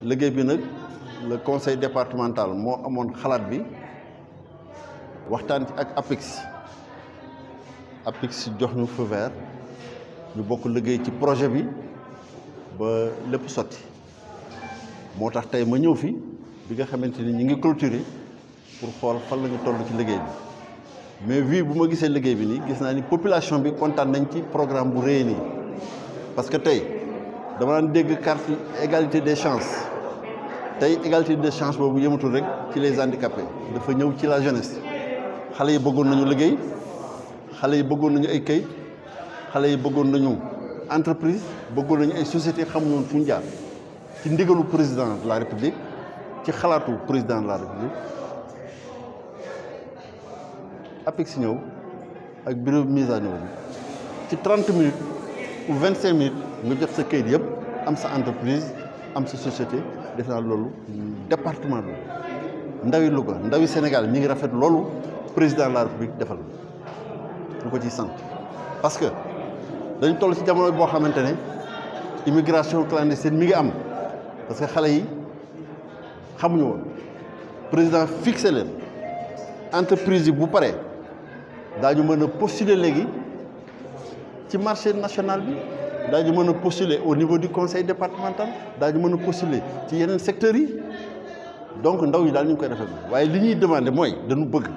liggéey bi nag le conseil départemental moo amoon xalaat bi waxtaan ci ak APIX jox ñu feu vert ñu bokk liggéey ci projet bi ba lépp sotti moo tax tey ma ñëw fi bi nga xamante ni ñi ngi clôturer pour xool fan la ñu toll ci liggéey bi mais vu bu ma gisee liggéey bi nii gis naa ni population bi kontaan nañ ci programme bu rëy nii parce que tey dama daan dégg carte égalité des chances tey égalité des chances boobu yëmatul rek ci les handicapés dafa ñëw ci la jeunesse xale yi bëggoon nañu liggéey xale yi bëggoon nañu ay kayit xale yi bëggoon nañu entreprise bëggoon nañu ay société xamuñu woon fu ñu jaar ci ndigalu président de la république ci xalaatu président de la république APIX ñëw ak bureau mise à niveau bi ci 30 minutes ou 25 minutes nga jot sa kayit yëpp am sa entreprise am sa société def naa loolu département bi ndawi Louga ndawi Sénégal ñi ngi rafet loolu président de la république defal ñu ko ciy sant parce que dañu toll ci jamono boo xamante ne immigration clandestine mi ngi am parce que xale yi xamuñu woon président fixé leen entreprise yi bu paree daañu mën a postuler léegi ci marché national bi daañu mën a postuler au niveau du conseil départemental daañu mën a postuler ci yeneen secteurs yi donc ndaw yi daal ñu ngi koy defee waaye li ñuy demander mooy dañu bëgg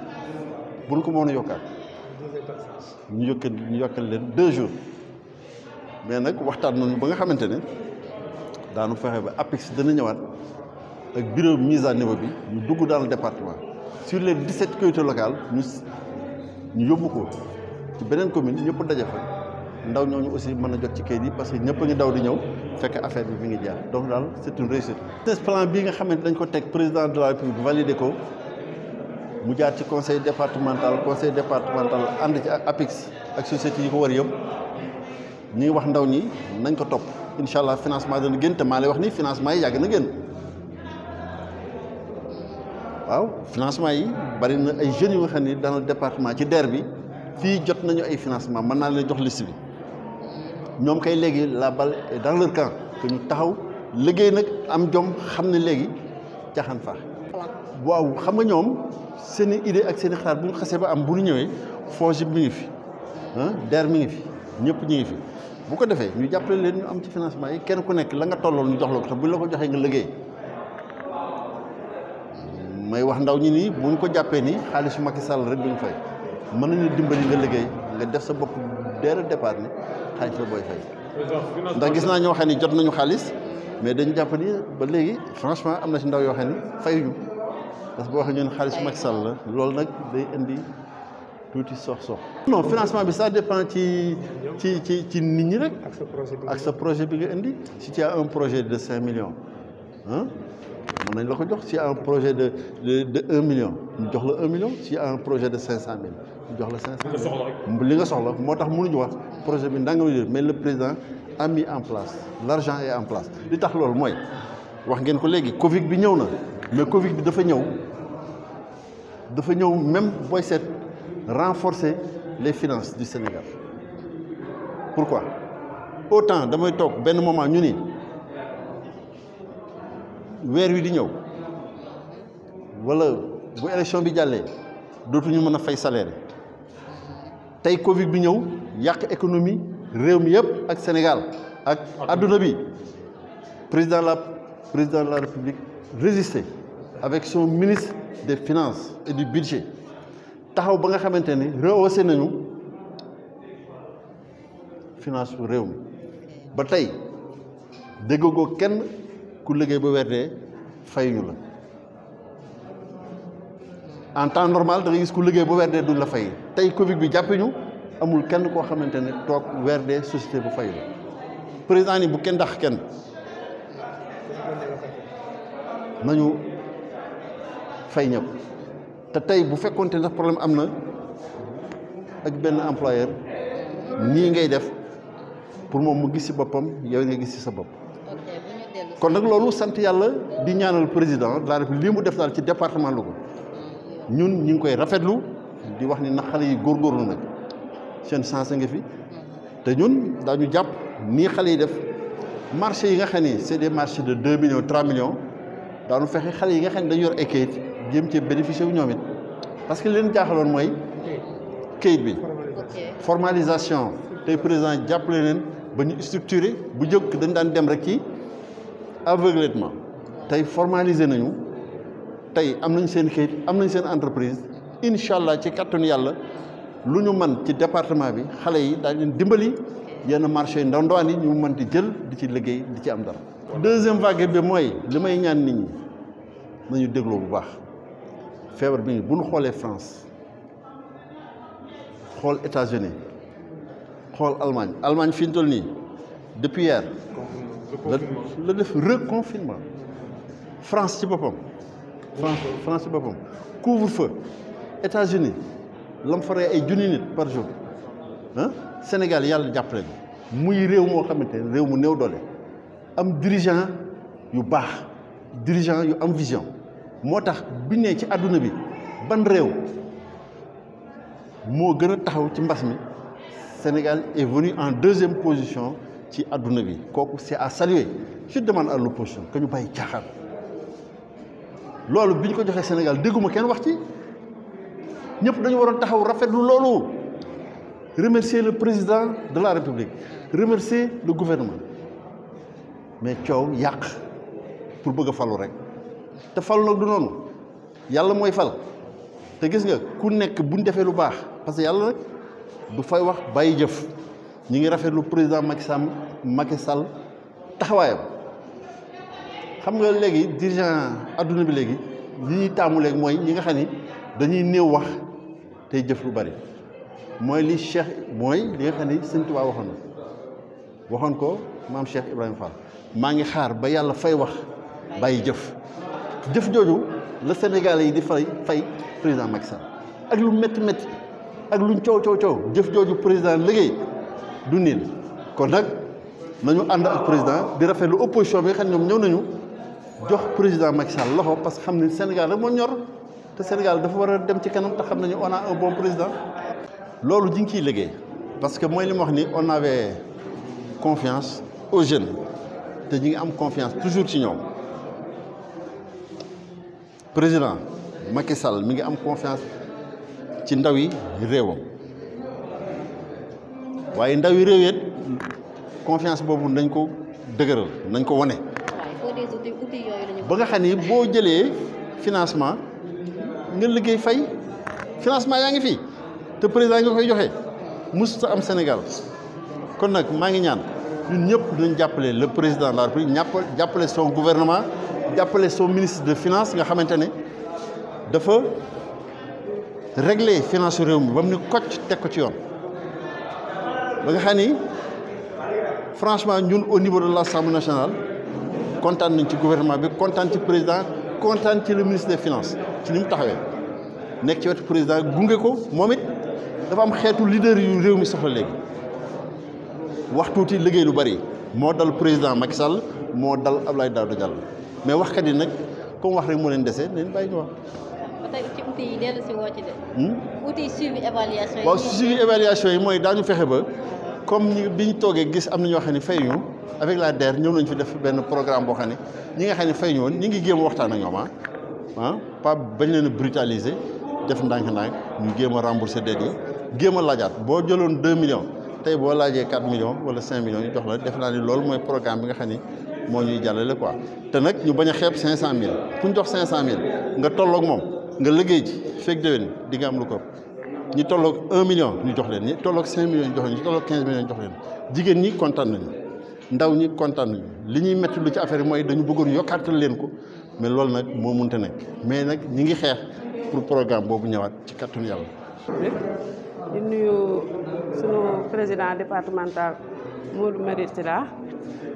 bu ñu ko mën a yokkaat ñu yokkal leen 2 jours mais nag waxtaan nañu ba nga xamante ne daanu fexe ba APIX dana ñëwaat ak bureau mise à niveau bi ñu dugg dans le département sur les 17 collectivités locales ñu yóbbu ko ci beneen commune ñëpp daje fa ndaw ñooñu aussi mën a jot ci kayit yi parce que ñëpp a ngi daw di ñëw fekk affaire bi mi ngi jaar donc daal c'est une réussite. business plan bii nga xamante dañ ko teg président de la république validé ko mu jaar ci conseil départemental ànd ci ak APIX ak société yi ko war yëpp ñu ngi wax ndaw ñi nañ ko topp incha allah financement dana génn te maa lay wax ni financement yi yàgg na génn waaw financement yi bari na ay jeunes yu nga xam ni dans le département ci DER bi fii jot nañu ay financement mën naa leen jox liste bi ñoom kay léegi la balle est dans leur camp que ñu taxaw liggéey nag am jom xam ne léegi caaxaan faax waaw xam nga ñoom seen i idée ak seen i xalaat bu ñu xasee ba am bu ñu ñëwee FONGIP mi ngi fi DER mi ngi fi ñëpp ñu ngi fi bu ko defee ñu jàppale leen ñu am ci financement yi kenn ku nekk la nga tolloon ñu jox la ko te bu ñu la ko joxee nga liggéey may wax ndaw ñi nii bu ñu ko jàppee nii xaalisu Macky Sall rek duñ fay mën nañu dimbali nga liggéey nga def sa bopp dès le départ ni xaalis la booy fay ndax gis naa ñoo xam ne jot nañu xaalis mais dañu jàpp ni ba léegi franchement am na si ndaw yoo xam ne fayuñu parce que boo waxee ñun xaalisu Macky Sall la loolu nag day indi tuuti sox non financement bi ça dépend ci nit ñi rek ak sa projet bi nga indi si tu as un projet de 5 millions mën nañ la ko jox si un projet de 1 million ñu jox la 1 million si un projet de 500 000 ñu jox la 500 000 li nga soxla moo tax mënuñu wax projet bi ndanga mais le président a mis en place l'argent est en place li tax loolu mooy wax ngeen ko léegi Covid bi ñëw na mais Covid bi dafa ñëw même booy seet renforcer les finances du Sénégal pourquoi autant damay toog benn moment ñu ni weer wi di ñëw wala bu élection bi jàllee dootuñu mën a fay salaire tey Covid bi ñëw yàq économie réew mi yëpp ak Sénégal ak adduna bi président de la République résister avec son ministre des finances et du budget taxaw ba nga xamante ni rehaussé nañu finance bu réew mi ba tey déggoo kenn ku liggéey ba weer dee fayuñu la en temps normal da nga gis ku liggéey ba weer dee duñ la fay tey Covid bi jàppeñu amul kenn koo xamante ne toog weer dee société bu fayu la président ni bu kenn dàq kenn nañu fay ñëpp te tey bu fekkoonte ndax problème am na ak benn employeur nii ngay def pour moom mu gis ci boppam yow nga gis ci sa bopp kon nag loolu sant yàlla di ñaanal président de la République lii mu def daal ci département Louga ñun ñu ngi koy rafetlu di wax ni na xale yi góorgóorlu nag seen chance nga fi te ñun daañu jàpp nii xale yi def marché yi nga xam ni c'est des marchés de 2 millions 3 millions daanu fexe xale yi nga xam ne dañu yor ay kayit jéem cee bénéficier wu ñoom it parce que leen jaaxaloon mooy kayit bi formalisation tey président jàppale leen ba ñu structuré bu jëkk dañ daan dem rek ci aveuglément tey formalisé nañu tey am nañ seen kayit am nañ seen entreprise incha allah ci kattanu yàlla lu ñu mën ci département bi xale yi daal leen dimbali yenn marché ndaw ndawaan yi ñu mën di jël di ci liggéey di ci am dara. deuxième vague bi mooy li may ñaan nit ñi nañu dégloo bu baax feebar bi bu ñu xoolee France xool États-Unis xool Allemagne fi ñu toll nii depuis hier la def reconfinement France ci boppam France ci boppam couvre-feu États-Unis lam fa rey ay junni nit par jour ah Sénégal yàlla jàppale muy réew moo xamante ne réew mu néew doole am dirigeant yu baax dirigeant yu am vision moo tax biñ ne ci àdduna bi ban réew moo gën a taxaw ci mbas mi Sénégal est venu en deuxième position ci àdduna bi kooku c'est à saluer je demande à l'opposition que ñu bàyyi caaxaan loolu bi ñu ko joxee Sénégal dégguma kenn wax ci ñëpp dañu waroon taxaw rafetlu loolu remercier le président de la République remercier le gouvernement mais coow yàq pour bëgg a falu rek te falu nag du noonu yàlla mooy fal te gis nga ku nekk buñ defee lu baax parce que yàlla nag du fay wax bàyyi jëf ñi ngi rafetlu président Macky Sall taxawaayam xam nga léegi dirigeant adduna bi léegi li ñuy taamu léegi mooy ñi nga xam ni dañuy néew wax tey jëf lu bari mooy li nga xam ni Sëñ Tuubaa waxoon ko maam Cheikh Ibrahima Fall maa ngi xaar ba yàlla fay wax bàyyi jëf jooju la Sénégalais yi di fay président Macky Sall ak lu métti ak luñ coow jëf jooju président liggéey du niin kon nag nañu ànd ak président di rafetlu opposition bi nga xam ne ñoom ñëw nañu jox président Macky Sall loxo parce que xam ne Sénégal rek moo ñor te Sénégal dafa war a dem ci kanam te xam nañu on a un bon président loolu ji ngi ciy liggéey parce que mooy li ma wax ni on avait confiance aux jeunes te ñi ngi am confiance toujours ci ñoom président Macky Sall mi ngi am confiance ci ndaw yi réewam waaye ndaw yi réew it confiance boobu nañ ko dëgëral nañ ko wane ba nga xam ni boo jëlee financement nga liggéey fay financement yaa ngi fii te président nga koy joxe mosut a am Sénégal kon nag maa ngi ñaan ñun ñëpp dinañ jàppale le président de la République jàppale son gouvernement jàppale son ministre de finance nga xamante ne dafa régler finance réew mi ba mu ni kocc teg ko ci yoon ba nga xam ni franchement ñun au niveau de l'Assemblée nationale kontaan nañ ci gouvernement bi kontaan ci président kontaan ci le ministre des finances ci ni mu taxawee nekk ci wetu président gunge ko moom it dafa am xeetu leader yu réew mi soxla léegi wax tuuti liggéey lu bari moo dal président Macky Sall moo dal Abdoulaye Daouda Diallo mais waxkat yi nag comme wax rek moo leen dese leen bàyyi ñu wax. ba tey ci outil yi dellu si woo ci de. outil suivi évaluation yi. waaw suivi évaluation yi mooy daañu fexe ba comme bi ñu toogee gis am na ñoo xam ne fay ñu avec la DER ñëw nañu fi def benn programme boo xam ne ñi nga xam ne fay ñu woon ñi ngi jéem a waxtaan ak ñoom pas bañ leen a brutaliser def ndànk-ndànk ñu jéem a rembourser dettes yi jéem a laajaat boo jëloon 2 millions tey boo laajee 4 millions wala 5 millions ñu jox la def naa ni loolu mooy programme bi nga xam ni moo ñuy jàllale quoi te nag ñu bañ a xeeb 500000 ku ñu jox 500000 nga tolloog moom nga liggéey ci fekk déwén di nga am lu ko ñi tolloog 1 million ñu jox leen ñi tolloog 5 millions ñu jox leen ñi tolloog 15 millions ñu jox leen jigéen ñi kontaan nañu ndaw ñi kontaan nañu li ñuy métti lu ci affaire yi mooy dañu bëggoon yokkaatal leen ko mais loolu nag moo mënta nekk mais nag ñi ngi xeex pour programme boobu ñëwaat ci kattanu yàlla. di nuyu sunu président départemental Modou Mary Sylla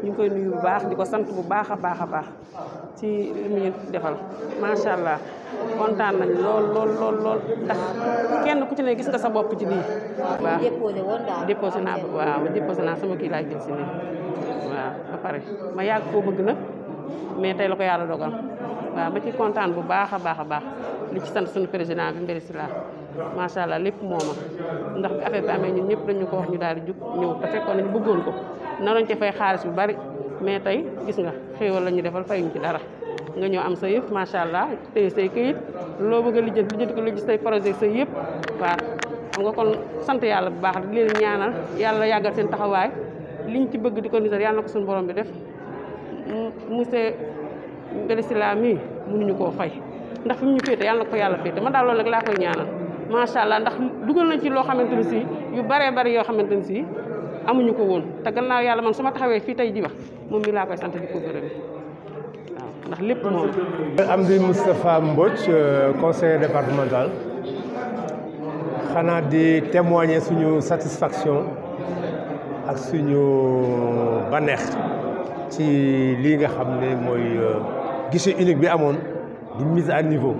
ñu ngi koy nuyu bu baax di ko sant bu baax a baax ci li mu ñu defal macha allah kontaan nañ lool ndax kenn ku ci ne gis nga sa bopp ci lii. waaw déposé naa sama kii laay jël si nii waaw ba pare ma yàgg koo bëgg nag mais tey la ko yàlla dogal waaw ba ci kontaan bu baax a baax li ci sant suñu président bi Mary Sylla macha allah lépp mooma ndax bi affaire bi amee ñun ñëpp dañu ko wax ñu daal di jug ñëw te fekkoon nañu bëggoon ko naroon ci fay xaalis bu bari mais tey gis nga xéewal la ñu defal fayuñ ci dara nga ñëw am sa yëf macha allah tey say këyit loo bëgg a lijjanti ko lu gis say projet say yëpp waaw xam nga kon sant yàlla bu baax di leen ñaanal yàlla yàggal seen taxawaay liñ ci bëgg di ko nisar yàlla na ko suñu borom bi def monsieur Mbéri Sylla mii mënuñu koo fay ndax fi mu ñu féete yàlla na ko yàlla féete man daal loolu rek laa koy ñaanal macha allah ndax dugal nañ ci loo xamante ni si yu baree bari yoo xamante ni si amuñu ko woon te gannaaw yàlla man su ma taxawee fii tey ji wax moom mi laa koy sant di ko gërëm waaw ndax lépp moom. Amdi Moustapha Mbodj conseiller départemental xanaa di témoigner suñu satisfaction ak suñu bànneex ci lii nga xam ne mooy guichet unique bi amoon di mise à niveau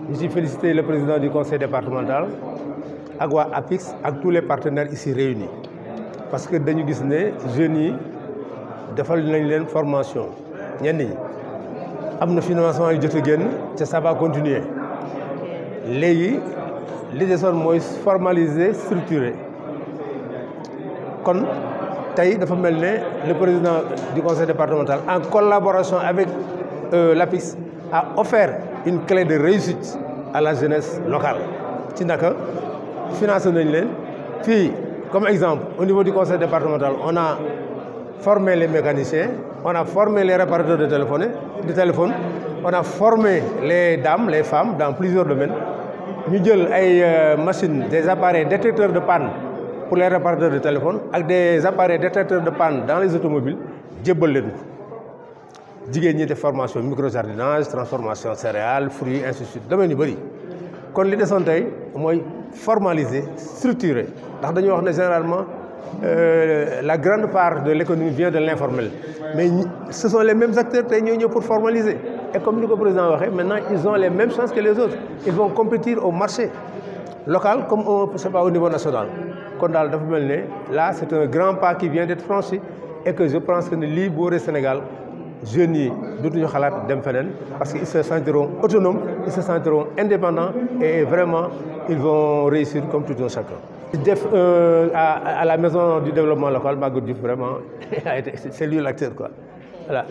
ñu ci féliciter le président du conseil départemental ak waa APIX ak tous les partenaires ici réunis parce que dañu gis ne jeunes yi defal nañ leen formation ñenn ñi am na financement yu jot a génn te ça va continuer léegi li desoon mooy formaliser structurer kon tey dafa mel ne le président du conseil départemental en collaboration avec l'APIX a offert une clé de réussite à la jeunesse locale ci naka financé nañ leen fii comme exemple au niveau du conseil départemental on a formé les mécaniciens on a formé les réparateurs de téléphone on a formé les dames les femmes dans plusieurs domaines ñu jël ay machines des appareils détecteurs de panne pour les réparateurs de téléphone ak des appareils détecteurs de panne dans les automobiles jébbal leen ko jigéen ñi def formation microjardinage transformation céréales fruits ainsi de suite domaine yu bëri kon li desoon tey mooy formaliser structurer ndax dañuy wax ne généralement la grande part de l'économie vient de l'informel mais ce sont les mêmes acteurs tey ñoo ñëw pour formaliser et comme ni ko président waxee maintenant ils ont les mêmes chances que les autres ils vont compétir au marché local comme c'est pas au niveau national kon daal dafa mel ne là c'est un grand pas qui vient d'être franchi et que je pense que ne lii bu wëree Sénégal jeunes yi dootuñu xalaat dem feneen parce que ils se sentiront autonomes ils se sentiront indépendants et vraiment ils vont réussir comme tout un chacun. def à la maison du développement local Maguette Diouf vraiment c'est lui l'acteur quoi voilà.